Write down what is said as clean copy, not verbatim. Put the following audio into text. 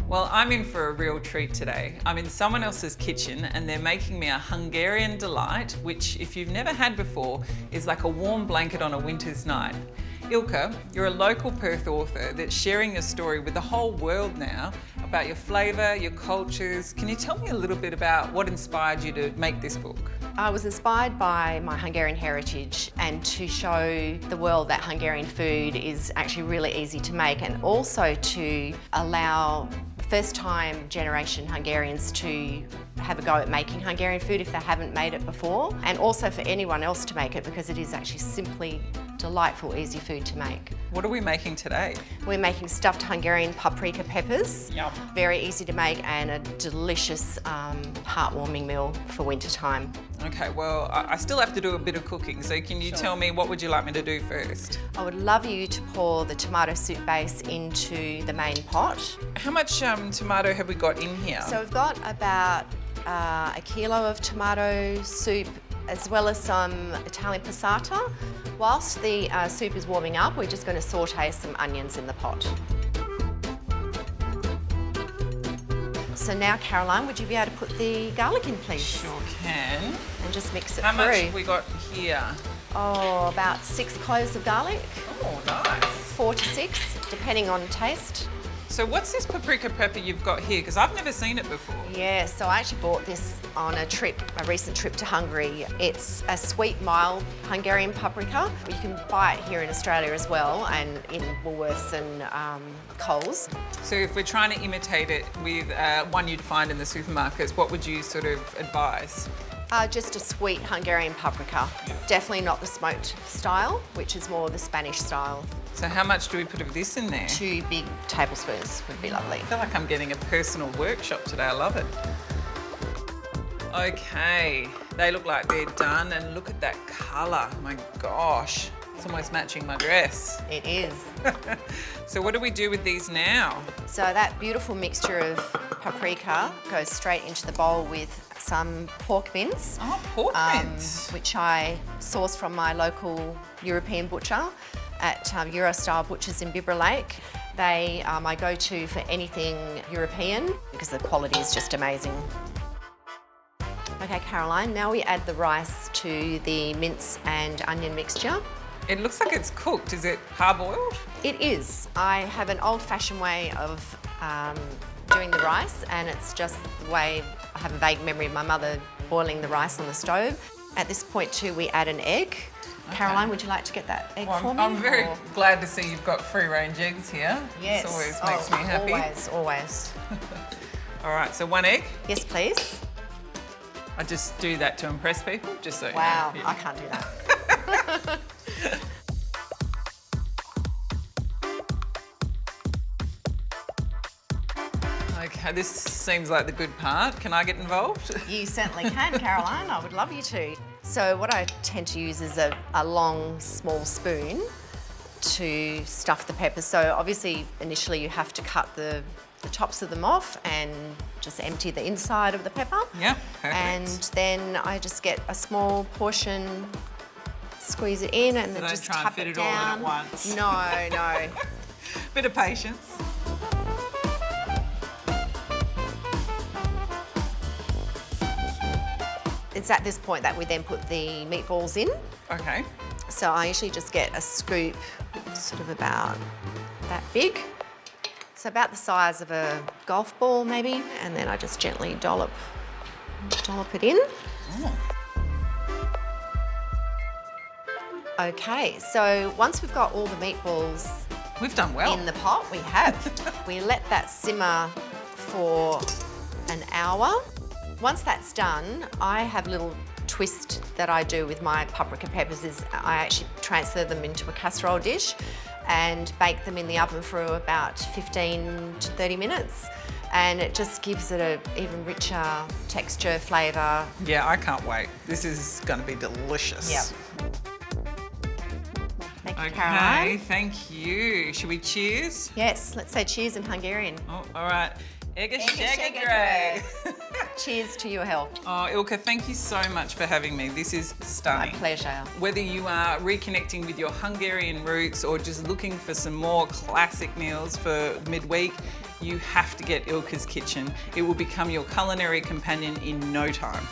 Well, I'm in for a real treat today. I'm in someone else's kitchen and they're making me a Hungarian delight, which if you've never had before, is like a warm blanket on a winter's night. Ilka, you're a local Perth author that's sharing your story with the whole world now about your flavour, your cultures. Can you tell me a little bit about what inspired you to make this book? I was inspired by my Hungarian heritage and to show the world that Hungarian food is actually really easy to make, and also to allow first-time generation Hungarians to have a go at making Hungarian food if they haven't made it before, and also for anyone else to make it because it is actually simply delightful, easy food to make. What are we making today? We're making stuffed Hungarian paprika peppers. Yum. Very easy to make and a delicious, heartwarming meal for winter time. Okay, well, I still have to do a bit of cooking, so can you tell me what would you like me to do first? I would love you to pour the tomato soup base into the main pot. How much tomato have we got in here? So we've got about a kilo of tomato soup, as well as some Italian passata. Whilst the soup is warming up, we're just going to saute some onions in the pot. So now, Caroline, would you be able to put the garlic in, please? Sure can. And just mix it How through. much have we got here? Oh, about 6 cloves of garlic. Oh, nice. 4 to 6, depending on taste. So what's this paprika pepper you've got here? Because I've never seen it before. Yeah, so I actually bought this on a recent trip to Hungary. It's a sweet, mild Hungarian paprika. You can buy it here in Australia as well, and in Woolworths and Coles. So if we're trying to imitate it with one you'd find in the supermarkets, what would you sort of advise? Just a sweet Hungarian paprika. Definitely not the smoked style, which is more the Spanish style. So how much do we put of this in there? 2 big tablespoons would be lovely. I feel like I'm getting a personal workshop today. I love it. Okay, they look like they're done, and look at that colour. My gosh, it's almost matching my dress. It is. So what do we do with these now? So that beautiful mixture of paprika goes straight into the bowl with some pork mince. Oh, pork mince. Which I sourced from my local European butcher at Eurostyle Butchers in Bibra Lake. They are my go-to for anything European because the quality is just amazing. Okay, Caroline, now we add the rice to the mince and onion mixture. It looks like it's cooked. Is it parboiled? It is. I have an old-fashioned way of doing the rice, and it's just the way I have a vague memory of my mother boiling the rice on the stove. At this point too, we add an egg. Okay. Caroline, would you like to get that egg for me? I'm very glad to see you've got free-range eggs here. Yes. This always makes me happy. Always, always. All right, so 1 egg. Yes, please. I just do that to impress people, just so wow, you know. I can't do that. Okay, this seems like the good part. Can I get involved? You certainly can, Caroline. I would love you to. So what I tend to use is a long, small spoon to stuff the peppers. So obviously, initially you have to cut the tops of them off and just empty the inside of the pepper. Yeah, perfect. And then I just get a small portion, squeeze it in, and then don't just try and tap fit it it all in down. at once. No, no. Bit of patience. It's at this point that we then put the meatballs in. Okay. So I usually just get a scoop, sort of about that big. So about the size of a golf ball maybe, and then I just gently dollop it in. Oh. Okay, so once we've got all the meatballs We've done well. in the pot, we have. We let that simmer for an hour. Once that's done, I have a little twist that I do with my paprika peppers is I actually transfer them into a casserole dish and bake them in the oven for about 15 to 30 minutes. And it just gives it an even richer texture, flavour. Yeah, I can't wait. This is going to be delicious. Yep. Thank you, Okay, Caroline. thank you. Should we cheers? Yes, let's say cheers in Hungarian. Oh, all right. Ega shega Greg. Cheers to your health. Oh, Ilka, thank you so much for having me. This is stunning. My pleasure. Whether you are reconnecting with your Hungarian roots or just looking for some more classic meals for midweek, you have to get Ilka's Kitchen. It will become your culinary companion in no time.